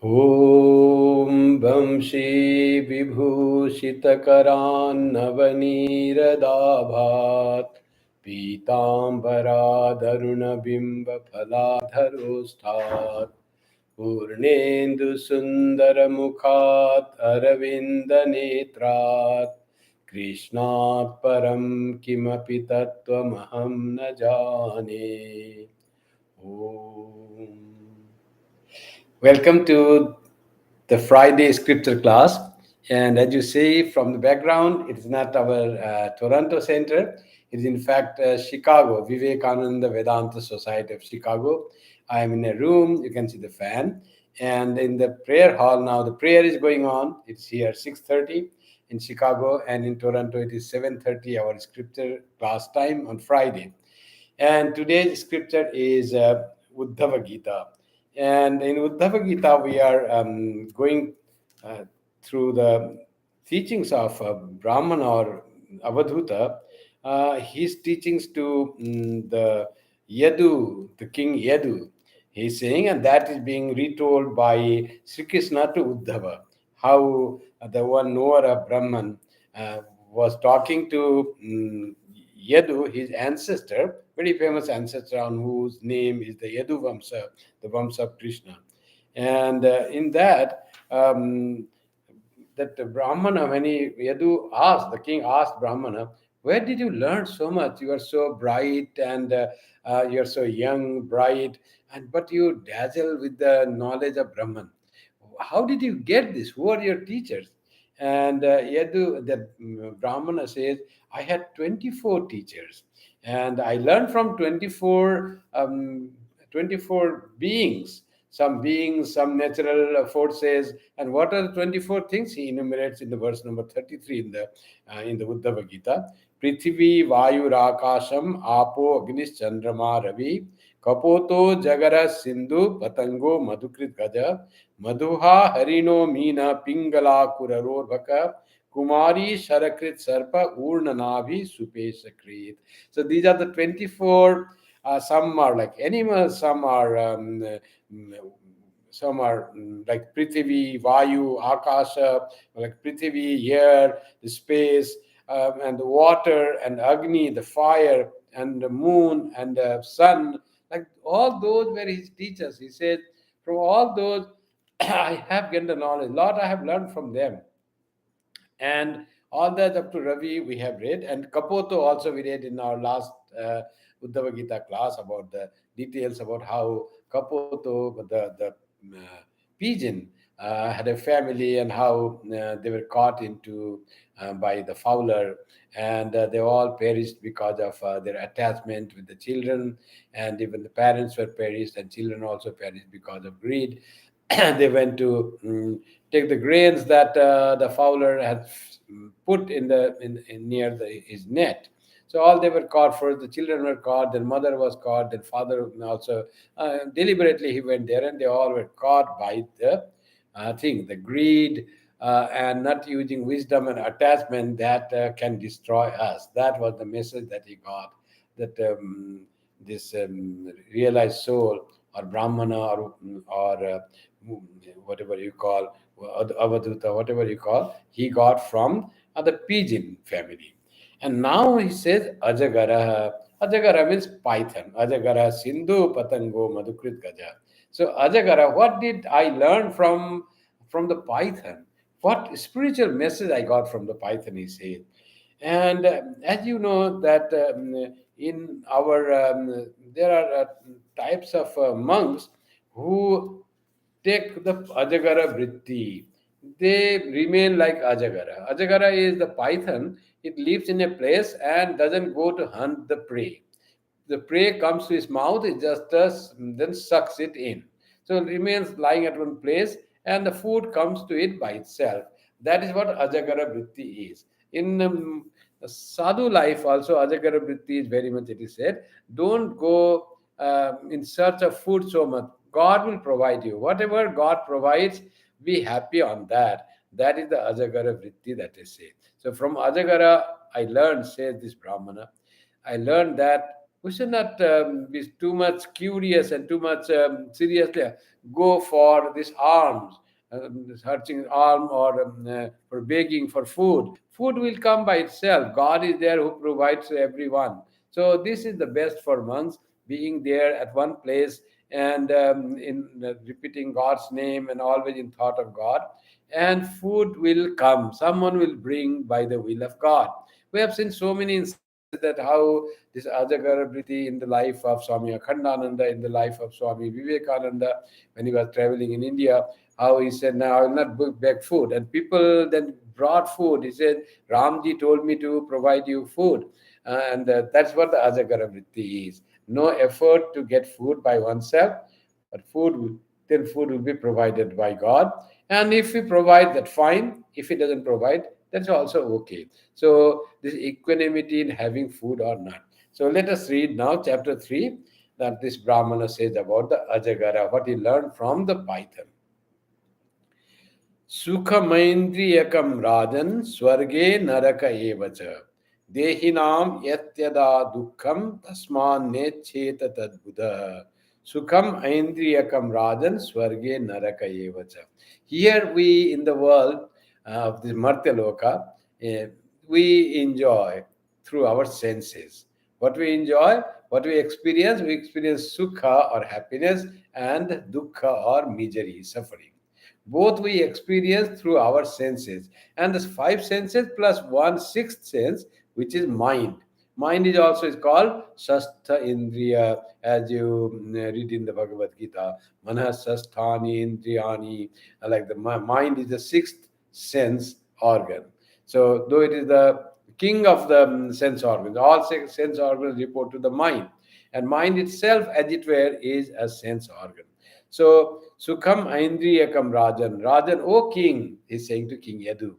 ॐ वंशी विभूषितकरान्नवनीरदाभात् पीताम्बरादरुणबिम्बफलाधरोष्ठात् पूर्णेन्दुसुन्दरमुखात् अरविन्दनेत्रात् कृष्णात् परं किमपि तत्त्वमहं न जाने। ॐ Welcome to the Friday scripture class. And as you see from the background, it is not our Toronto center. It is in fact Chicago, Vivekananda Vedanta Society of Chicago. I am in a room. You can see the fan. And in the prayer hall now, the prayer is going on. It's here 6:30 in Chicago, and in Toronto it is 7:30 our scripture class time on Friday. And today's scripture is Uddhava Gita. And in Uddhava Gita, we are going uh, through the teachings of Brahman or Avadhuta, his teachings to the Yadu, the king Yadu. He's saying, and that is being retold by Sri Krishna to Uddhava, how the one knower of Brahman was talking to Yadu, his ancestor, very famous ancestor on whose name is the Yadu Vamsa, the Vamsa of Krishna. And in that, that the Brahmana, when Yadu asked, the king asked Brahmana, where did you learn so much? You are so bright and you're so young, bright, but you dazzle with the knowledge of Brahman. How did you get this? Who are your teachers? And Yadu, the Brahmana says, I had 24 teachers and I learned from 24 beings, some beings, some natural forces. And what are the 24 things? He enumerates in the verse number 33 in the Uddhava Gita. Prithvi, Vayu, Rakasham, Apo, Agnis, Chandrama, Ravi, Kapoto, Jagara, Sindhu, Patango, Madhukrit Gaja, Madhuha, Harino, Meena, Pingala, Kurarorvaka, Kumari, Sharakrit, Sarpa, Urnanavi, Supesakrit. So these are the 24. Some are like animals, some are like Prithvi, Vayu, Akasha, like Prithvi, air, the space, and the water, and Agni, the fire, and the moon, and the sun. Like all those were his teachers. He said, from all those, I have gained the knowledge. A lot I have learned from them. And all that up to Ravi we have read, and Kapoto also we read in our last Uddhava Gita class about the details about how Kapoto, the pigeon, had a family and how they were caught into by the fowler, and they all perished because of their attachment with the children, and even the parents were perished, and children also perished because of greed. They went to take the grains that the fowler had put in near his net. So all they were caught first. The children were caught. Then mother was caught. Then father also deliberately he went there, and they all were caught by the thing, the greed. And not using wisdom and attachment that can destroy us. That was the message that he got. That this realized soul or Brahmana or whatever you call Avadhuta, whatever you call, he got from the pigeon family. And now he says Ajagara. Ajagara means python. Ajagara Sindhu Patango Madhukrit Gaja. So Ajagara, what did I learn from the python? What spiritual message I got from the python, he says. And as you know that in our there are types of monks who take the Ajagara Vritti. They remain like Ajagara. Ajagara is the python. It lives in a place and doesn't go to hunt the prey. The prey comes to his mouth, it just does, then sucks it in. So it remains lying at one place and the food comes to it by itself. That is what Ajagara Vritti is. In sadhu life also, Ajagara Vritti is very much, it is said, don't go in search of food so much. God will provide you. Whatever God provides, be happy on that. That is the Ajagara Vritti that is said. So from Ajagara, I learned, says this Brahmana, I learned that We should not be too much curious and too much seriously go for this alms, searching alms or for begging for food. Food will come by itself. God is there who provides to everyone. So this is the best for monks, being there at one place and in repeating God's name and always in thought of God. And food will come. Someone will bring by the will of God. We have seen so many instances that how this Ajagarabhriti in the life of Swami Akhandananda, in the life of Swami Vivekananda, when he was traveling in India, how he said, "Now I will not beg food." And people then brought food. He said, "Ramji told me to provide you food." And that's what the Ajagarabhriti is. No effort to get food by oneself, but then food will be provided by God. And if he provide that, fine. If he doesn't provide, that's also okay. So this equanimity in having food or not. So let us read now chapter 3 that this Brahmana says about the Ajagara, what he learned from the python. Sukhamaindriyakam rajan swarge naraka evacha. Dehinam yatyada dukkham tasman necheta tadbuddha. Sukham aindriyakam rajan swarge naraka evacha. Here we in the world of this Martyaloka, eh, we enjoy through our senses. What we enjoy, what we experience sukha or happiness and dukkha or misery, suffering. Both we experience through our senses, and the five senses plus one sixth sense, which is mind. Mind is also is called shastha indriya, as you read in the Bhagavad Gita. Manas shasthani indriyani, like the mind is the sixth sense organ. So though it is the king of the sense organs, all sense organs report to the mind, and mind itself, as it were, is a sense organ. So, Sukham Aindriyakam Rajan. Rajan, O king, he's saying to King Yadu.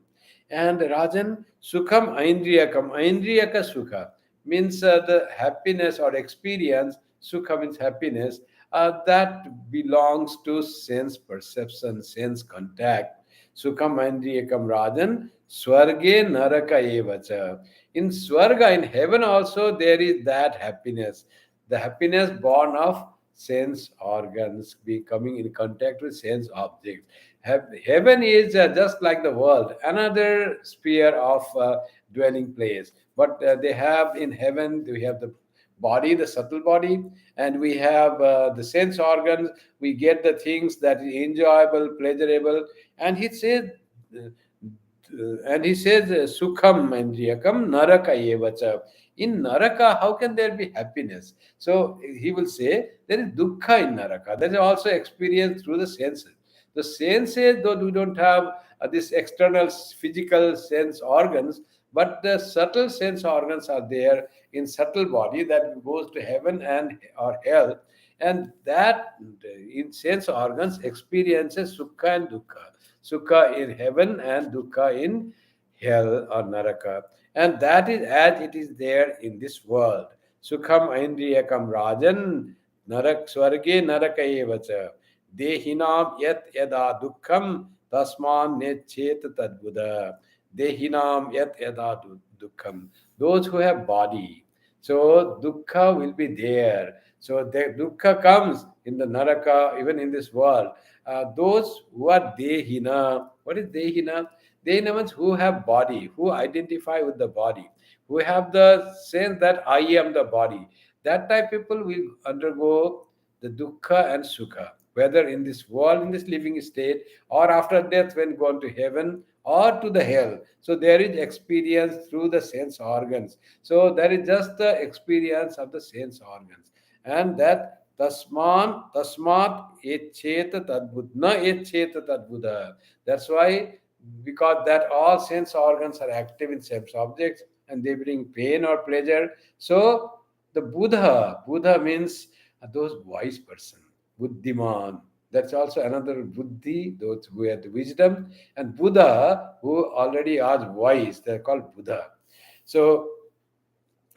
And Rajan, Sukham Aindriyakam. Aindriyaka Sukha means the happiness or experience. Sukha means happiness. That belongs to sense perception, sense contact. Sukham Aindriyakam Rajan. Swarge Naraka Evacha. In Swarga, in heaven also, there is that happiness. The happiness born of sense organs, be coming in contact with sense objects. Heaven is just like the world, another sphere of dwelling place. But they have in heaven, we have the body, the subtle body, and we have the sense organs. We get the things that is enjoyable, pleasurable, and he says. Sukham indriyakam naraka evacha. In naraka, how can there be happiness? So he will say there is dukkha in naraka. That is also experienced through the senses. The senses, though we don't have this external physical sense organs, but the subtle sense organs are there in subtle body that goes to heaven and or hell, and that in sense organs experiences sukha and dukkha. Sukha in heaven and dukkha in hell or naraka. And that is as it is there in this world. Sukham aindriyakam rajan narak swarge naraka evacha. Dehinam yat yada dukkham tasman nechet tadbuddha. Dehinam yat yada dukkham. Those who have body. So dukkha will be there. So the dukkha comes in the naraka, even in this world. Those who are dehina. What is dehina? Dehina means who have body, who identify with the body, who have the sense that I am the body. That type people will undergo the dukkha and sukha, whether in this world, in this living state, or after death when gone to heaven or to the hell. So there is experience through the sense organs. So there is just the experience of the sense organs. And that tasmat eccheta tadbuddha, na eccheta tadbuddha. That's why, because that all sense organs are active in sense objects and they bring pain or pleasure. So the Buddha means those wise person, buddhiman. That's also another buddhi, those who have the wisdom, and Buddha who already are wise. They're called Buddha. So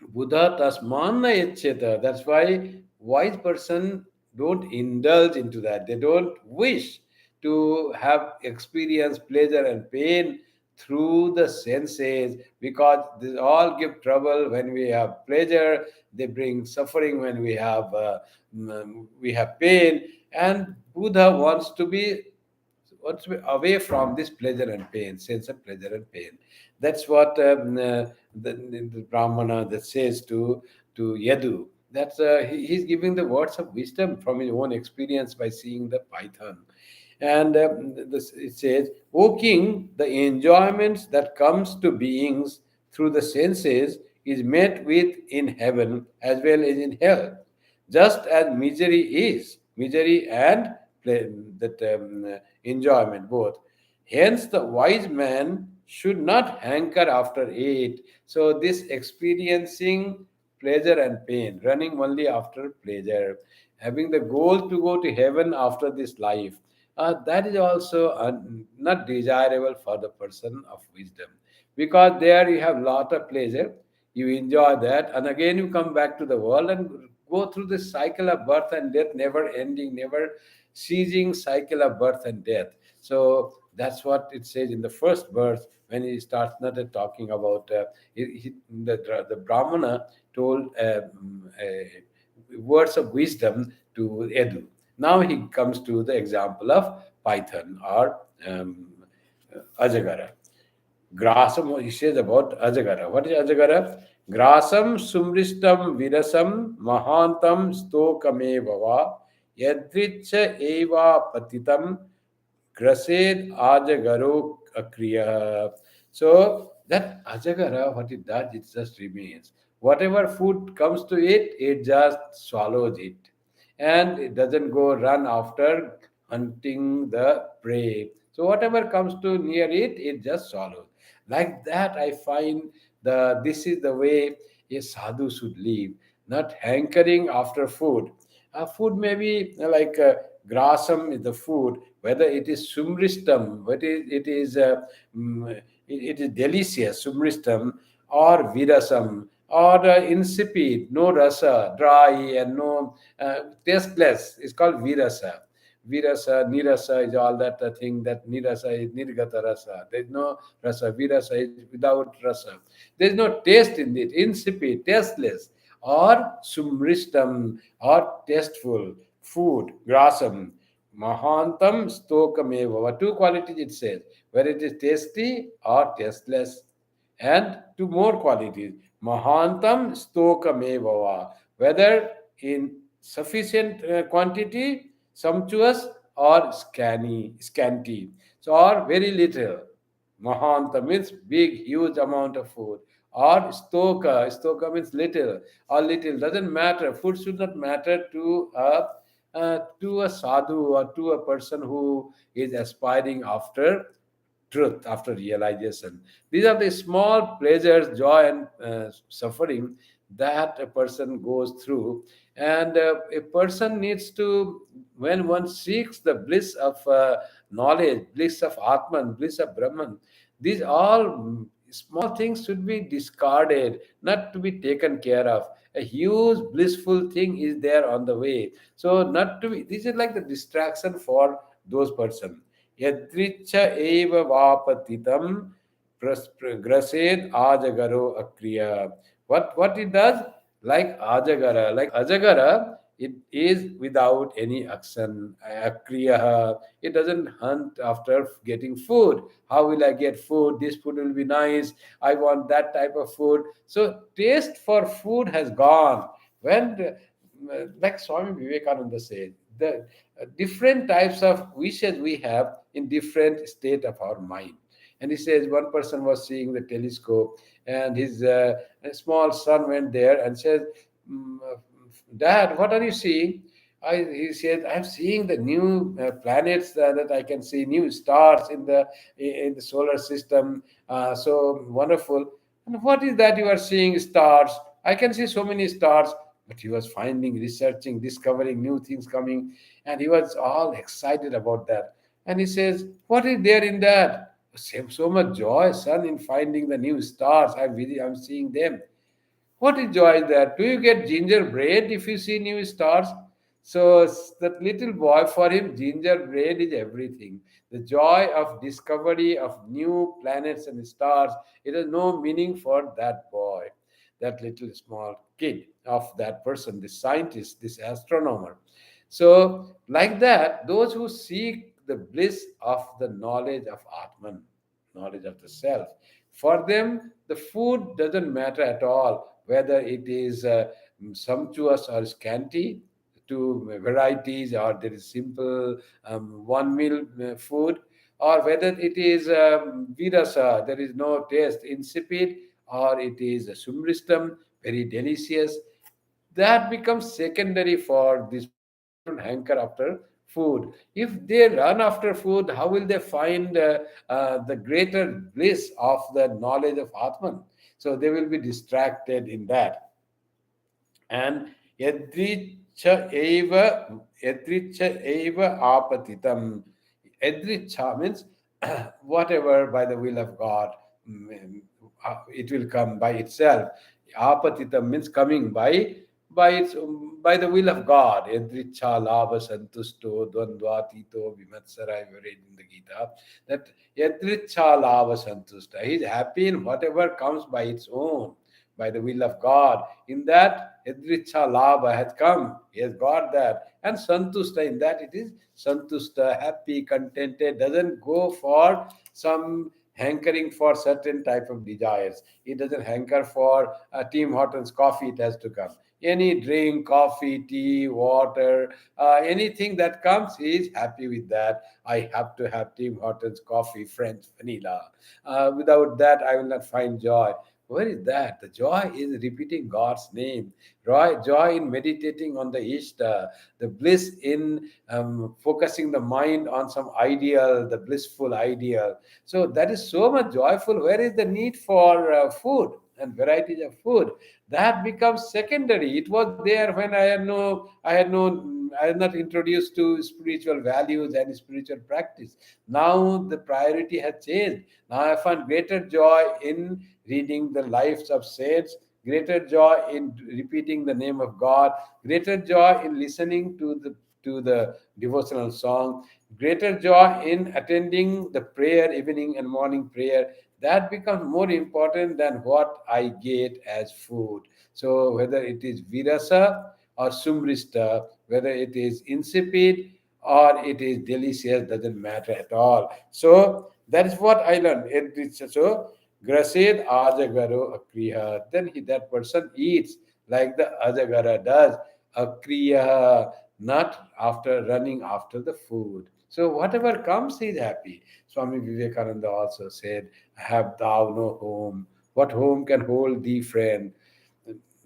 Buddha tasmana eccheta. That's why wise person don't indulge into that. They don't wish to have experience pleasure and pain through the senses, because this all give trouble. When we have pleasure, they bring suffering when we have pain. And Buddha wants to be away from this pleasure and pain, sense of pleasure and pain. That's what the Brahmana that says to Yadu. He's giving the words of wisdom from his own experience by seeing the python. And it says, "O king, the enjoyments that comes to beings through the senses is met with in heaven as well as in hell, just as misery and that enjoyment both. Hence, the wise man should not hanker after it." So, this experiencing pleasure and pain, running only after pleasure, having the goal to go to heaven after this life, that is also not desirable for the person of wisdom, because there you have lot of pleasure, you enjoy that, and again you come back to the world and go through this cycle of birth and death, never ending, never ceasing cycle of birth and death. So that's what it says in the first verse when he starts not talking about the Brahmana told words of wisdom to Edu. Now he comes to the example of python or Ajagara. Grasam, he says about Ajagara. What is Ajagara? Grasam sumristam virasam mahantam stokame bhava yadricha eva patitam grased ajagaro akriya. So that Ajagara, what it does, it just remains. Whatever food comes to it, it just swallows it. And it doesn't go run after hunting the prey. So whatever comes to near it, it just swallows. Like that, I find this is the way a sadhu should live, not hankering after food. Food may be grasam is the food, whether it is sumristam, whether it is delicious, sumristam, or virasam, or insipid, no rasa, dry and no tasteless. It's called virasa. Virasa, nirasa is all that thing that nirasa is nirgata rasa. There is no rasa. Virasa is without rasa. There is no taste in it, insipid, tasteless, or sumristam, or tasteful food, grasam. Mahantam stokameva. Two qualities it says, whether it is tasty or tasteless. And two more qualities, mahantam stokameva, whether in sufficient quantity, sumptuous, or scanty. So, or very little. Mahanta means big, huge amount of food. Or stoka means little or little. Doesn't matter. Food should not matter to a sadhu or to a person who is aspiring after truth, after realization. These are the small pleasures, joy, and suffering that a person goes through. And a person needs to, when one seeks the bliss of knowledge, bliss of Atman, bliss of Brahman, these all small things should be discarded, not to be taken care of. A huge blissful thing is there on the way. So, not to be, this is like the distraction for those persons. Yadricha eva vapatitam grased ajagaro akriya. What it does? Like Ajagara, it is without any action. Akriya. It doesn't hunt after getting food. How will I get food? This food will be nice. I want that type of food. So taste for food has gone. Like Swami Vivekananda said, the different types of wishes we have in different state of our mind. And he says one person was seeing the telescope, and his small son went there and said, "Mm, Dad, what are you seeing?" He said, "I'm seeing the new planets that I can see, new stars in the solar system. So wonderful." "And what is that you are seeing? Stars? I can see so many stars." But he was finding, researching, discovering new things coming, and he was all excited about that. And he says, "What is there in that?" So much joy, son, in finding the new stars. I'm seeing them. What is joy there? Do you get gingerbread if you see new stars? So that little boy, for him, gingerbread is everything. The joy of discovery of new planets and stars, it has no meaning for that boy. that little small kid of that person, this scientist, this astronomer. So, like that, those who seek the bliss of the knowledge of Atman, knowledge of the self, for them, the food doesn't matter at all, whether it is sumptuous or scanty, two varieties, or there is simple one meal food, or whether it is virasa, there is no taste, insipid, or it is sumristam, very delicious. That becomes secondary for these people. They don't hanker after food. If they run after food, how will they find the greater bliss of the knowledge of Atman? So they will be distracted in that. And yadricha eva yadricha eva apatitam. Yadricha means whatever by the will of God, it will come by itself. Apatitam means coming by the will of God. Yadricha lava santusto dvandvatito vimatsara, I read in the Gita, that yadricha lava santusta. He is happy in whatever comes by its own, by the will of God. In that, Yadricha Labha has come. He has got that. And Santusta, in that it is Santusta, happy, contented, doesn't go for some hankering for certain type of desires. It doesn't hanker for Tim Hortons coffee, it has to come. Any drink, coffee, tea, water, anything that comes, he is happy with that. I have to have Tim Hortons coffee, French vanilla. Without that, I will not find joy. Where is that? The joy is repeating God's name. Joy in meditating on the Ishta. The bliss in focusing the mind on some ideal, the blissful ideal. So that is so much joyful. Where is the need for food and varieties of food? That becomes secondary. It was there when I had not introduced to spiritual values and spiritual practice. Now the priority has changed. Now I find greater joy in reading the lives of saints, greater joy in repeating the name of God, greater joy in listening to the devotional song, greater joy in attending the prayer, evening and morning prayer. That becomes more important than what I get as food. So whether it is virasa or sumrista, whether it is insipid or it is delicious, doesn't matter at all. So that is what I learned. So Grasid ajagaro akriya. Then that person eats like the ajagara does. Akriya, not after running after the food. So whatever comes, he is happy. Swami Vivekananda also said, "Have thou no home? What home can hold thee, friend?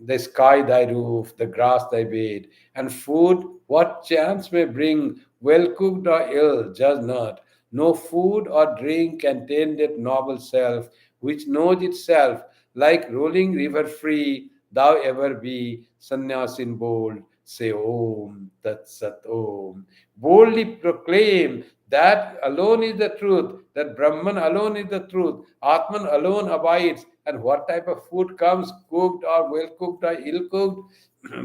The sky thy roof, the grass thy bed, and food what chance may bring, well cooked or ill, judge not. No food or drink can tend that noble self, which knows itself, like rolling river free, thou ever be, sannyasin bold, say Om, Tat Sat Om. Boldly proclaim that alone is the truth, that Brahman alone is the truth, Atman alone abides, and what type of food comes, cooked or well cooked or ill cooked,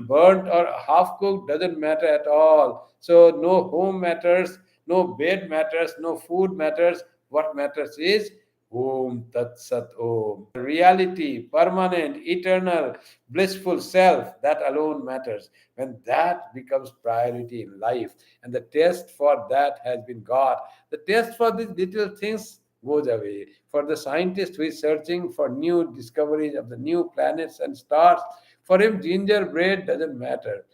burnt or half cooked, doesn't matter at all. So no home matters, no bed matters, no food matters. What matters is Om Tat Sat Om. Reality, permanent, eternal, blissful self, that alone matters. When that becomes priority in life, and the test for that has been got, the test for these little things goes away. For the scientist who is searching for new discoveries of the new planets and stars, for him gingerbread doesn't matter.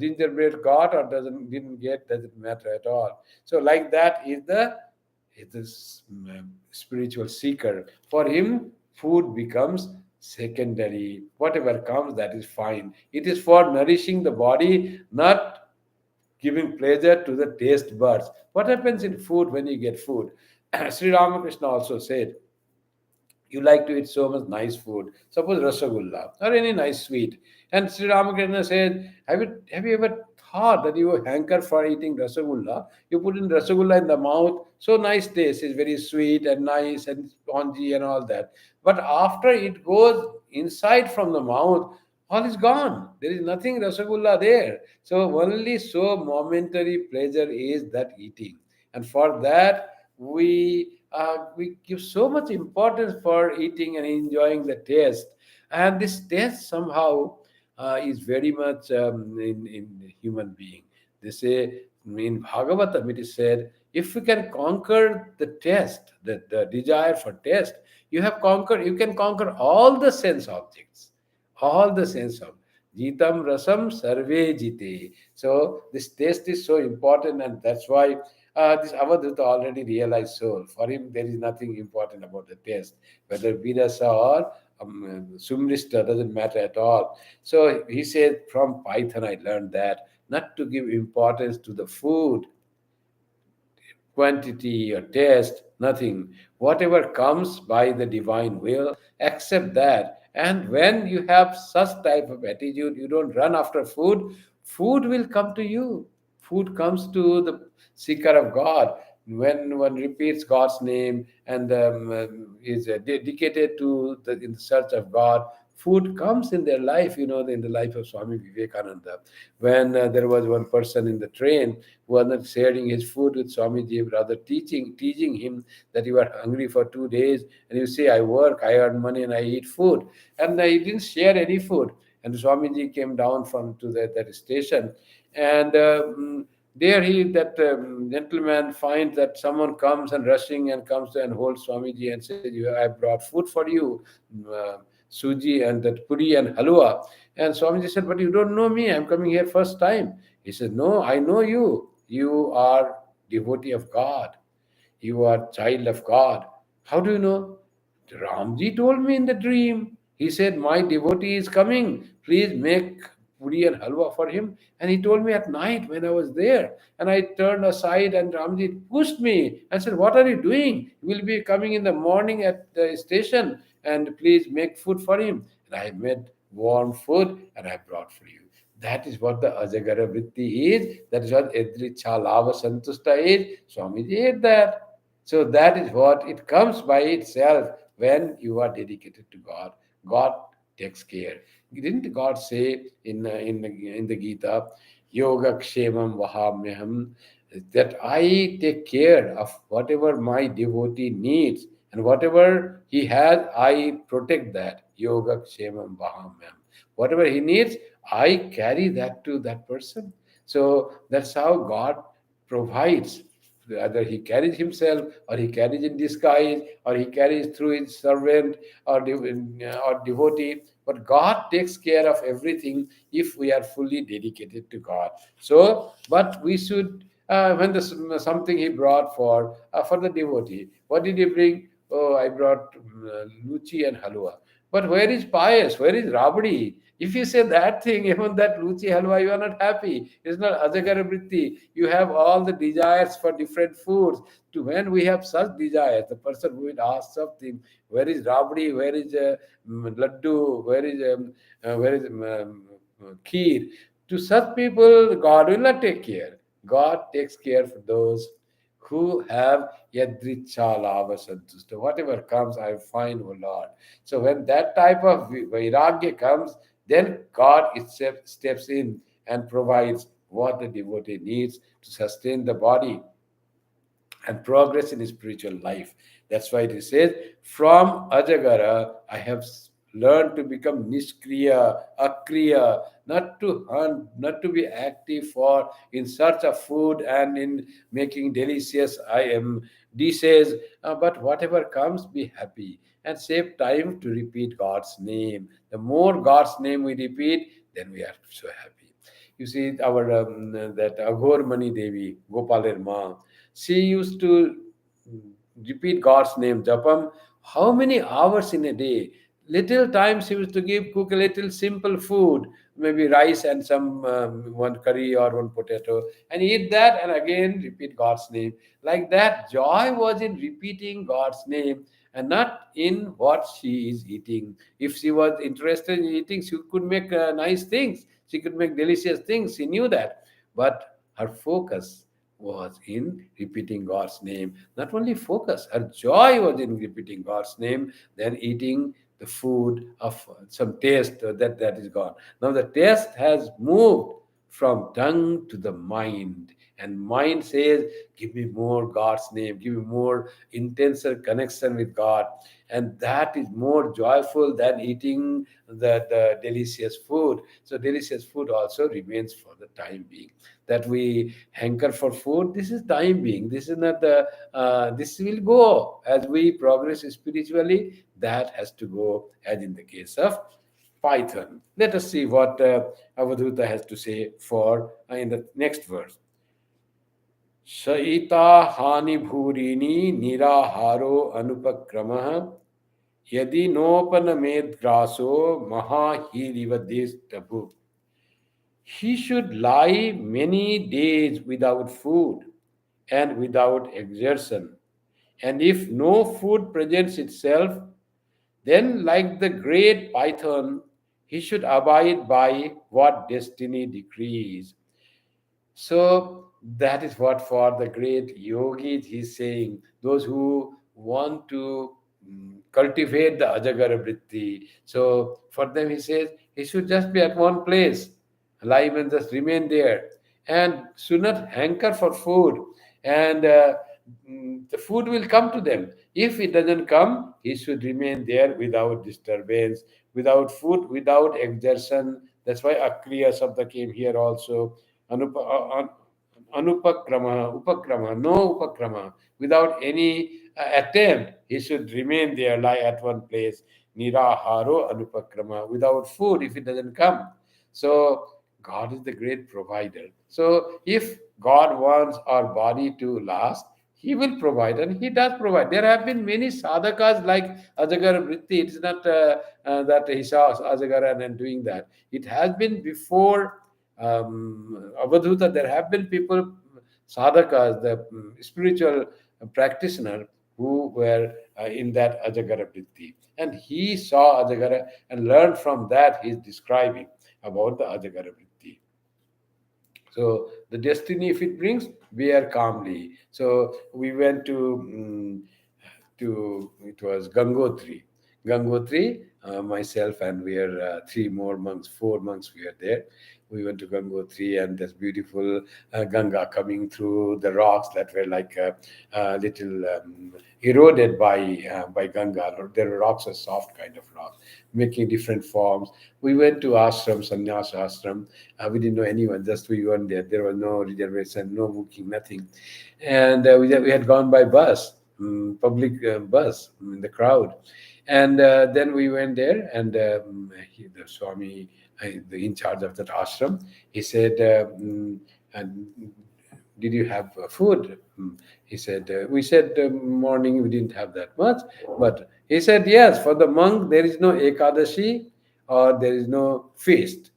Gingerbread got or didn't get doesn't matter at all. So like that is this spiritual seeker. For him, food becomes secondary. Whatever comes, that is fine. It is for nourishing the body, not giving pleasure to the taste buds. What happens in food when you get food? Sri Ramakrishna also said, you like to eat so much nice food. Suppose rasagulla or any nice sweet. And Sri Ramakrishna said, have you ever thought that you hanker for eating rasagulla? You put in rasagulla in the mouth, so nice taste, is very sweet and nice and spongy and all that. But after it goes inside from the mouth, all is gone. There is nothing rasagulla there. So only so momentary pleasure is that eating. And for that, we give so much importance for eating and enjoying the taste. And this taste somehow is very much in human being. They say in Bhagavatam it is said, if you can conquer the taste, the desire for taste, you can conquer all the sense objects, all the sense of jitam rasam sarve jite. So this taste is so important, and that's why this Avadhuta already realized soul. For him, there is nothing important about the taste, whether Vidasa or Sumrista, doesn't matter at all. So he said, from Python, I learned that not to give importance to the food, quantity or taste, nothing. Whatever comes by the divine will, accept that. And when you have such type of attitude, you don't run after food, food will come to you. Food comes to the seeker of God. When one repeats God's name and is dedicated to the in the search of God, food comes in their life. In the life of Swami Vivekananda, when there was one person in the train who was not sharing his food with Swamiji, rather teaching him that you are hungry for 2 days and you say, I work, I earn money, and I eat food. And he didn't share any food. And Swamiji came down from to that station, and there that gentleman finds that someone comes and rushing and comes and holds Swamiji and says, I brought food for you, uh, suji and that puri and halwa. And Swamiji said, but you don't know me. I'm coming here first time. He said, no, I know you. You are devotee of God. You are child of God. How do you know? Ramji told me in the dream. He said, my devotee is coming. Please make puri and halwa for him. And he told me at night when I was there. And I turned aside and Ramji pushed me and said, what are you doing? You will be coming in the morning at the station and please make food for him. And I made warm food and I brought for you. That is what the Ajagara Vritti is. That is what Edricha Lava Santusta is. Swamiji ate that. So that is what it comes by itself when you are dedicated to God. God takes care. Didn't God say in the Gita, Yoga Kshemam Vahamyaham, that I take care of whatever my devotee needs and whatever he has, I protect that. Yoga Kshemam Vahamyaham. Whatever he needs, I carry that to that person. So that's how God provides. Either he carries himself, or he carries in disguise, or he carries through his servant or devotee. But God takes care of everything if we are fully dedicated to God. So, but we should, when something he brought for the devotee, what did he bring? Oh, I brought luchi and halwa. But where is pious? Where is rabdi? If you say that thing, even that luchi halwa, you are not happy. It's not ajagara vritti. You have all the desires for different foods. To when we have such desires, the person who will ask something, where is rabdi? Where is laddu? Where is kheer? To such people, God will not take care. God takes care for those who have yadricha lava santusta. Whatever comes, I find, O Lord. So when that type of vairagya comes, then God itself steps in and provides what the devotee needs to sustain the body and progress in his spiritual life. That's why it says, from Ajagara, I have learned to become Nishkriya, Akriya, not to hunt, not to be active for in search of food and in making delicious I am dishes, but whatever comes, be happy and save time to repeat God's name. The more God's name we repeat, then we are so happy. You see, our that Aghor Mani Devi, Gopaler Ma, she used to repeat God's name, Japam, how many hours in a day? Little time she used to cook a little simple food, maybe rice and some one curry or one potato, and eat that and again repeat God's name. Like that, joy was in repeating God's name and not in what she is eating. If she was interested in eating, she could make nice things. She could make delicious things. She knew that. But her focus was in repeating God's name. Not only focus, her joy was in repeating God's name, then eating the food of some taste that is gone. Now the taste has moved from tongue to the mind, and mind says, give me more God's name, give me more intenser connection with God. And that is more joyful than eating the delicious food. So delicious food also remains for the time being. That we hanker for food, this is time being. This is not the, this will go as we progress spiritually. That has to go, as in the case of Python. Let us see what Avadhuta has to say for in the next verse. Shaita hani bhurini niraharo anupakramah yadi nopanamed graso mahahirivadestabu. He should lie many days without food and without exertion. And if no food presents itself, then, like the great python, he should abide by what destiny decrees. So that is what for the great yogis he's saying, those who want to cultivate the Ajagara Vritti. So for them he says he should just be at one place, alive and just remain there, and should not hanker for food. And the food will come to them. If it doesn't come, he should remain there without disturbance, without food, without exertion. That's why Akriya Sabda came here also. Anupakrama, upakrama, no upakrama, without any attempt, he should remain there, lie at one place. Niraharo anupakrama, without food if it doesn't come. So God is the great provider. So if God wants our body to last, he will provide, and he does provide. There have been many sadhakas like Ajagar Vritti. It's not that he saw Ajagar and doing that. It has been before Avadhuta. There have been people, sadhakas, the spiritual practitioner, who were in that Ajagara Vritti. And he saw Ajagara and learned from that. He is describing about the Ajagara Vritti. So the destiny, if it brings, bear calmly. So we went to it was Gangotri. Gangotri, myself and we are three more monks, four monks we are there. We went to Gangotri, and this beautiful Ganga coming through the rocks that were like little eroded by Ganga. There were rocks, a soft kind of rock, making different forms. We went to ashram, sannyas ashram. We didn't know anyone, just we went there. There was no reservation, no booking, nothing. And we had gone by bus, public bus, in the crowd. And then we went there, and the Swami, the in charge of that ashram, he said, and did you have food? He said, we said morning we didn't have that much. But he said, yes, for the monk there is no Ekadashi or there is no feast.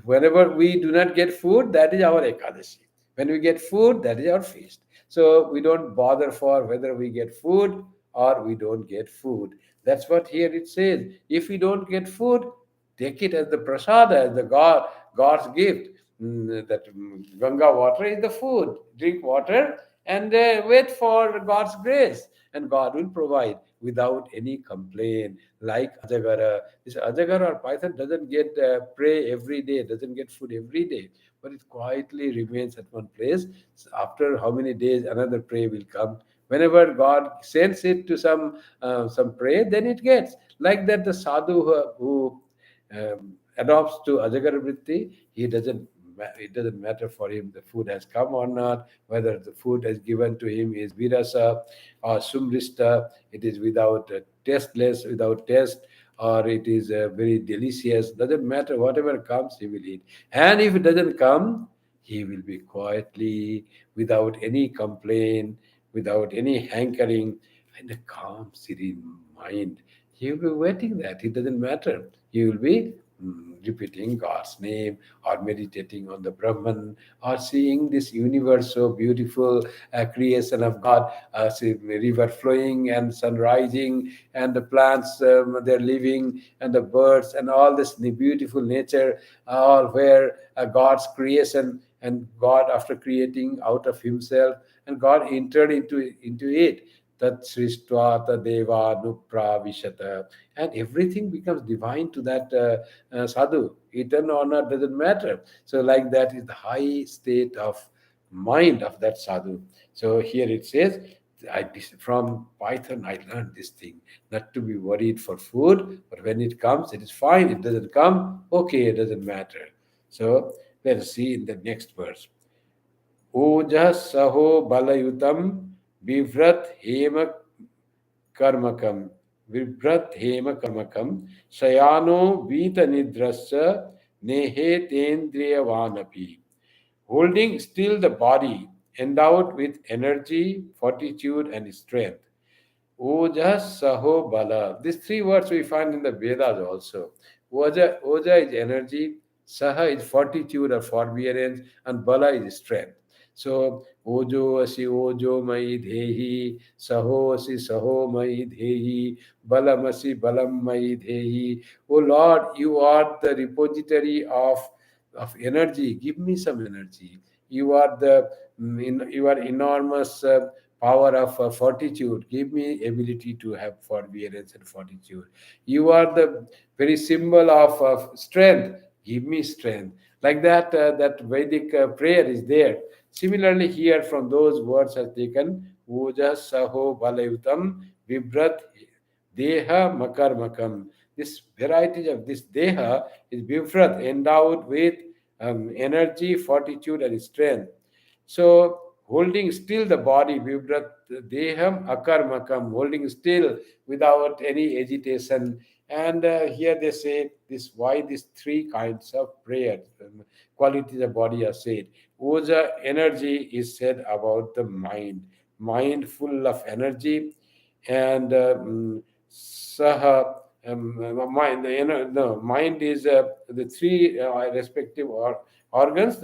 Whenever we do not get food, that is our Ekadashi. When we get food, that is our feast. So we don't bother for whether we get food or we don't get food. That's what here it says. If we don't get food, take it as the prasada, as the God's gift. That Ganga water is the food. Drink water and wait for God's grace, and God will provide without any complaint. Like Ajagara, this Ajagara or python doesn't get prey every day, doesn't get food every day, but it quietly remains at one place. So after how many days, another prey will come. Whenever God sends it to some prey, then it gets. Like that, the sadhu who adopts to Ajagara Vritti, it doesn't matter for him the food has come or not, whether the food is given to him is virasa or sumrista, it is without tasteless, without taste, or it is very delicious, doesn't matter, whatever comes he will eat. And if it doesn't come, he will be quietly, without any complaint, without any hankering, in a calm, serene mind. He will be waiting that. It doesn't matter. He will be repeating God's name, or meditating on the Brahman, or seeing this universe so beautiful, creation of God, see river flowing and sun rising, and the plants they're living, and the birds, and all this beautiful nature, all where God's creation, and God after creating out of Himself, and God entered into it. Tat Srishtva Tadeva Nupravishata, and everything becomes divine to that sadhu. Eaten or not doesn't matter. So, like that is the high state of mind of that sadhu. So here it says, from Python I learned this thing, not to be worried for food, but when it comes, it is fine. It doesn't come, okay, it doesn't matter. So let us see in the next verse. Ojas saho balayutam vivrat hema karmakam. Vibrat hema karmakam. Sayano vita nidrasya nehe tendriyavanapi. Holding still the body, endowed with energy, fortitude, and strength. Oja, Saho, Bala. These three words we find in the Vedas also. Oja is energy, Saha is fortitude or forbearance, and Bala is strength. So, Ojo asi Ojo mai dhehi, Saho asi Saho mai dhehi, Balam asi Balam mai dhehi. O Lord, you are the repository of energy. Give me some energy. You are you are enormous power of fortitude. Give me ability to have forbearance and fortitude. You are the very symbol of strength. Give me strength. Like that, that Vedic prayer is there. Similarly, here from those words are taken Uja Saho Balayutam Vibrat Deha Makar Makam. This variety of this Deha is Vibrat, endowed with energy, fortitude, and strength. So, holding still the body, vibrat deham akarmakam, holding still without any agitation. And here they say this why these three kinds of prayer qualities of body are said. Oja energy is said about the mind full of energy, and saha mind. The mind is the three respective organs.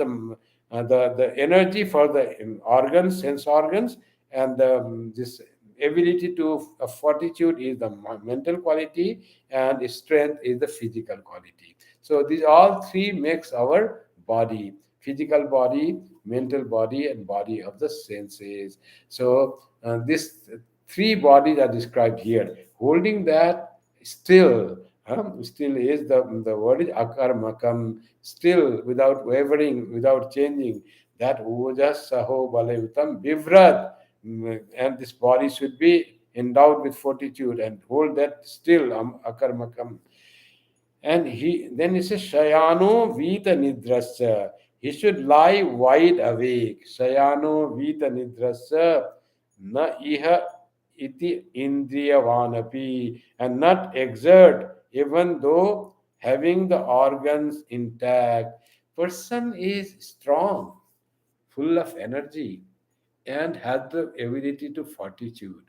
The energy for the organs, sense organs, and this ability to fortitude is the mental quality, and strength is the physical quality. So these all three makes our body: physical body, mental body, and body of the senses. So this three bodies are described here. Holding that still, still is the word is akarmakam, still, without wavering, without changing. That ojas saho balayutam bivrat. And this body should be endowed with fortitude and hold that still, akarmakam. And he says, Shayano Vita Nidrasya. He should lie wide awake. Shayano Vita Nidrasya na iha iti indriyavanapi, and not exert even though having the organs intact. Person is strong, full of energy, and has the ability to fortitude.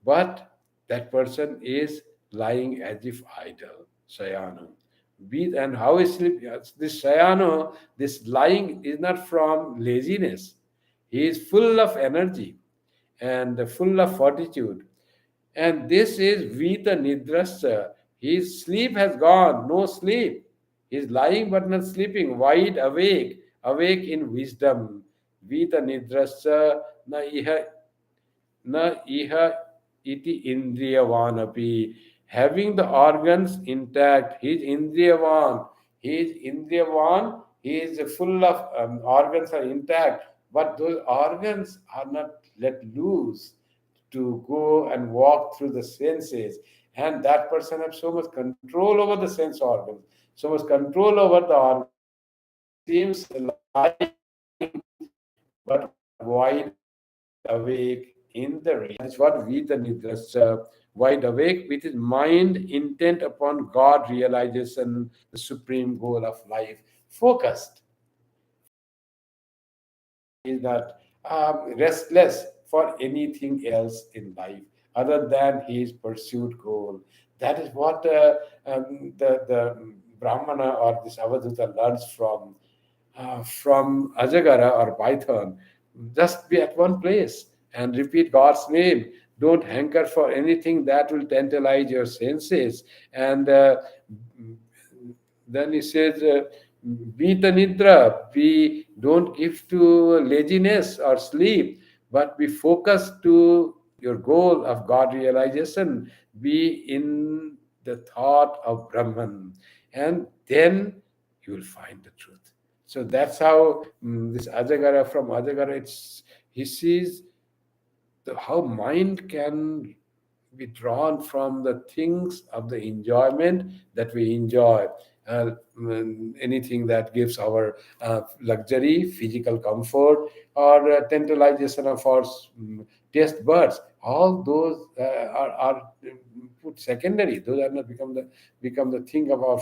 But that person is lying as if idle, sayano. And how is sleep? Yes, this sayano, this lying is not from laziness. He is full of energy and full of fortitude. And this is Vita Nidrasya. His sleep has gone, no sleep. He is lying but not sleeping, wide awake, awake in wisdom. Vita Nidrasya na iha na iha iti indriyavanapi. Having the organs intact, he is indriyavan. He is indriyavan. He is full of organs are intact, but those organs are not let loose to go and walk through the senses. And that person has so much control over the sense organs, so much control over the organs. He seems lying, but wide awake in the reality. That is what Vita Nidras, wide awake with his mind intent upon God realization, the supreme goal of life, focused. Is not restless for anything else in life other than his pursued goal. That is what the Brahmana or this Avaduta learns from Ajagara or Python. Just be at one place and repeat God's name. Don't hanker for anything that will tantalize your senses. And then he says, be the nidra, be don't give to laziness or sleep, but be focused to your goal of God realization. Be in the thought of Brahman, and then you will find the truth. So that's how this Ajagara, from Ajagara, he sees how mind can be drawn from the things of the enjoyment that we enjoy. Anything that gives our luxury, physical comfort, or tantalization of our taste buds, all those are put secondary. Those are not become the thing of our